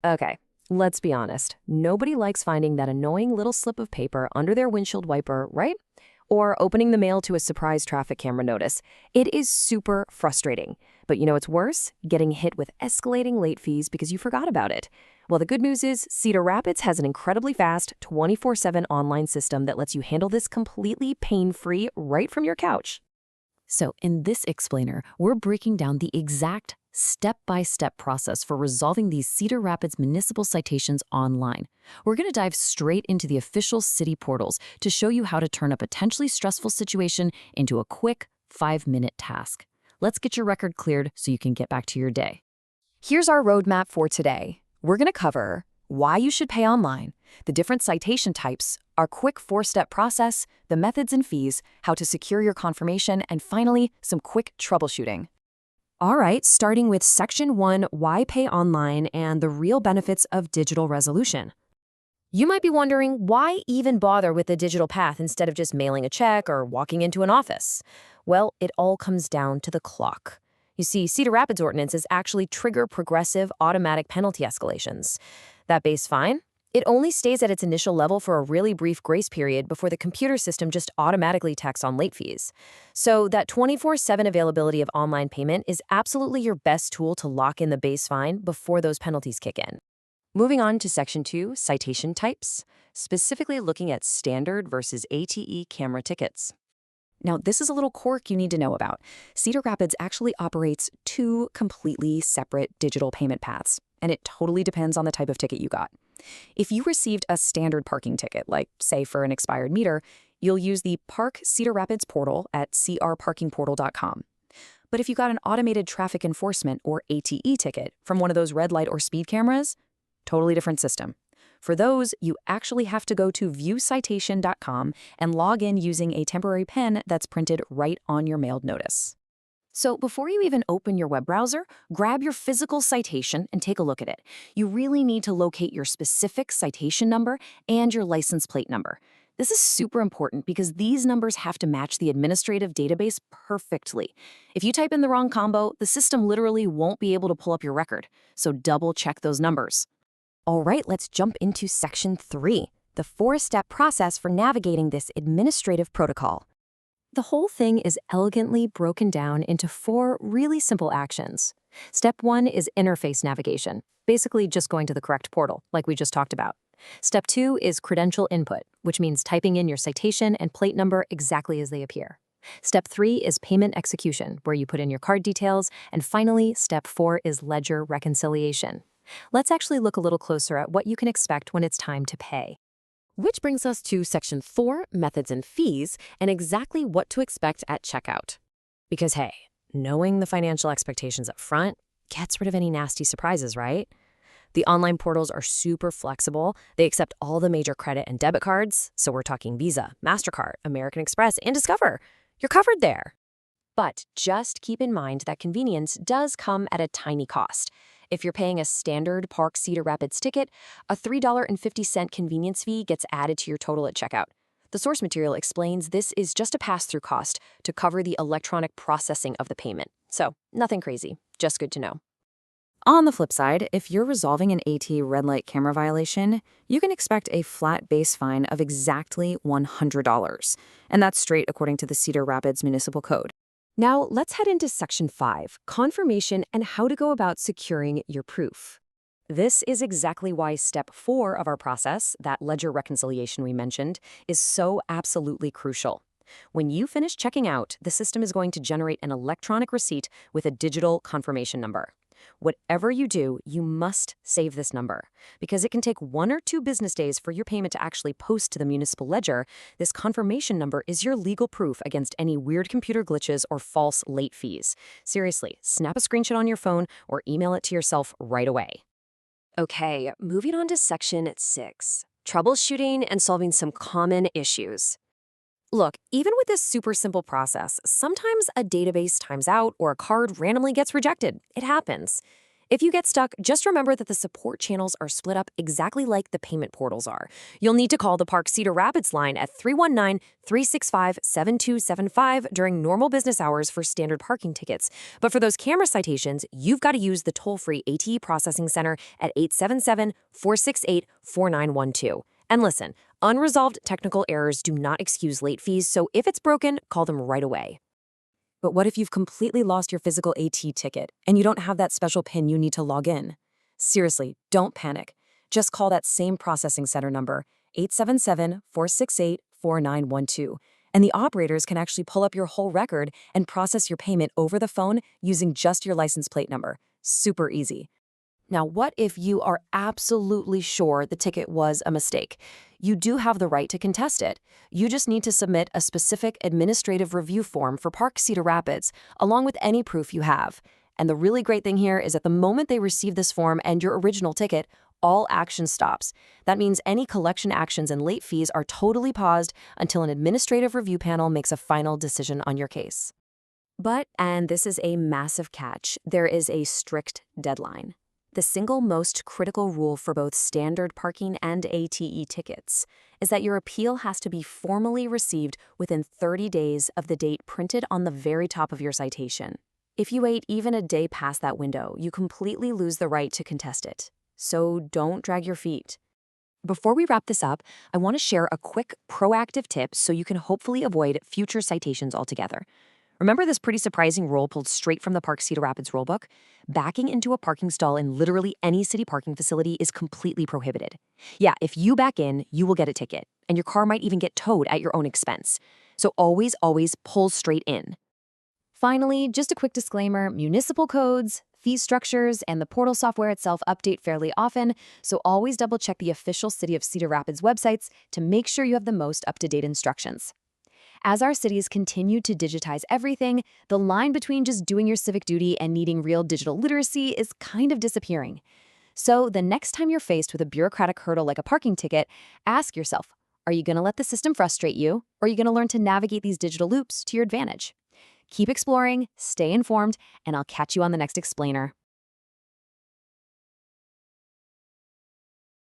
Okay, let's be honest. Nobody likes finding that annoying little slip of paper under their windshield wiper, right? Or opening the mail to a surprise traffic camera notice. It is super frustrating. But you know what's worse? Getting hit with escalating late fees because you forgot about it. Well, the good news is Cedar Rapids has an incredibly fast 24/7 online system that lets you handle this completely pain-free right from your couch. So in this explainer, we're breaking down the exact step-by-step process for resolving these Cedar Rapids municipal citations online. We're going to dive straight into the official city portals to show you how to turn a potentially stressful situation into a quick 5-minute task. Let's get your record cleared so you can get back to your day. Here's our roadmap for today. We're going to cover why you should pay online, the different citation types, our quick 4-step process, the methods and fees, how to secure your confirmation, and finally, some quick troubleshooting. All right, starting with Section 1, Why Pay Online and the Real Benefits of Digital Resolution. You might be wondering, why even bother with the digital path instead of just mailing a check or walking into an office? Well, it all comes down to the clock. You see, Cedar Rapids ordinances actually trigger progressive automatic penalty escalations. That base fine? It only stays at its initial level for a really brief grace period before the computer system just automatically tacks on late fees. So that 24/7 availability of online payment is absolutely your best tool to lock in the base fine before those penalties kick in. Moving on to Section 2, Citation Types, specifically looking at standard versus ATE camera tickets. Now, this is a little quirk you need to know about. Cedar Rapids actually operates 2 completely separate digital payment paths, and it totally depends on the type of ticket you got. If you received a standard parking ticket, like, say, for an expired meter, you'll use the Park Cedar Rapids portal at crparkingportal.com. But if you got an automated traffic enforcement or ATE ticket from one of those red light or speed cameras, totally different system. For those, you actually have to go to viewcitation.com and log in using a temporary pen that's printed right on your mailed notice. So before you even open your web browser, grab your physical citation and take a look at it. You really need to locate your specific citation number and your license plate number. This is super important because these numbers have to match the administrative database perfectly. If you type in the wrong combo, the system literally won't be able to pull up your record. So double check those numbers. All right, let's jump into Section 3, the 4-step process for navigating this administrative protocol. The whole thing is elegantly broken down into 4 really simple actions. Step 1 is interface navigation, basically just going to the correct portal, like we just talked about. Step 2 is credential input, which means typing in your citation and plate number exactly as they appear. Step 3 is payment execution, where you put in your card details. And finally, Step 4 is ledger reconciliation. Let's actually look a little closer at what you can expect when it's time to pay. Which brings us to Section 4, Methods and Fees, and exactly what to expect at checkout. Because hey, knowing the financial expectations up front gets rid of any nasty surprises, right? The online portals are super flexible. They accept all the major credit and debit cards, so we're talking Visa, MasterCard, American Express, and Discover. You're covered there. But just keep in mind that convenience does come at a tiny cost. If you're paying a standard Park Cedar Rapids ticket, a $3.50 convenience fee gets added to your total at checkout. The source material explains this is just a pass-through cost to cover the electronic processing of the payment. So, nothing crazy, just good to know. On the flip side, if you're resolving an AT red light camera violation, you can expect a flat base fine of exactly $100. And that's straight according to the Cedar Rapids Municipal Code. Now, let's head into Section 5, Confirmation and how to go about securing your proof. This is exactly why Step 4 of our process, that ledger reconciliation we mentioned, is so absolutely crucial. When you finish checking out, the system is going to generate an electronic receipt with a digital confirmation number. Whatever you do, you must save this number. Because it can take 1 or 2 business days for your payment to actually post to the municipal ledger, this confirmation number is your legal proof against any weird computer glitches or false late fees. Seriously, snap a screenshot on your phone or email it to yourself right away. Okay, moving on to Section 6, troubleshooting and solving some common issues. Look, even with this super simple process, sometimes a database times out or a card randomly gets rejected. It happens. If you get stuck, just remember that the support channels are split up exactly like the payment portals are. You'll need to call the Park Cedar Rapids line at 319-365-7275 during normal business hours for standard parking tickets. But for those camera citations, you've got to use the toll-free ATE Processing Center at 877-468-4912. And listen, unresolved technical errors do not excuse late fees, so if it's broken, call them right away. But what if you've completely lost your physical AT ticket and you don't have that special PIN you need to log in? Seriously, don't panic. Just call that same processing center number, 877-468-4912, and the operators can actually pull up your whole record and process your payment over the phone using just your license plate number. Super easy. Now, what if you are absolutely sure the ticket was a mistake? You do have the right to contest it. You just need to submit a specific administrative review form for Park Cedar Rapids, along with any proof you have. And the really great thing here is that the moment they receive this form and your original ticket, all action stops. That means any collection actions and late fees are totally paused until an administrative review panel makes a final decision on your case. But, and this is a massive catch, there is a strict deadline. The single most critical rule for both standard parking and ATE tickets is that your appeal has to be formally received within 30 days of the date printed on the very top of your citation. If you wait even a day past that window, you completely lose the right to contest it. So don't drag your feet. Before we wrap this up, I want to share a quick proactive tip so you can hopefully avoid future citations altogether. Remember this pretty surprising rule pulled straight from the Park Cedar Rapids rulebook? Backing into a parking stall in literally any city parking facility is completely prohibited. Yeah, if you back in, you will get a ticket, and your car might even get towed at your own expense. So always pull straight in. Finally, just a quick disclaimer, municipal codes, fee structures, and the portal software itself update fairly often, so always double-check the official City of Cedar Rapids websites to make sure you have the most up-to-date instructions. As our cities continue to digitize everything, the line between just doing your civic duty and needing real digital literacy is kind of disappearing. So the next time you're faced with a bureaucratic hurdle like a parking ticket, ask yourself, are you going to let the system frustrate you, or are you going to learn to navigate these digital loops to your advantage? Keep exploring, stay informed, and I'll catch you on the next explainer.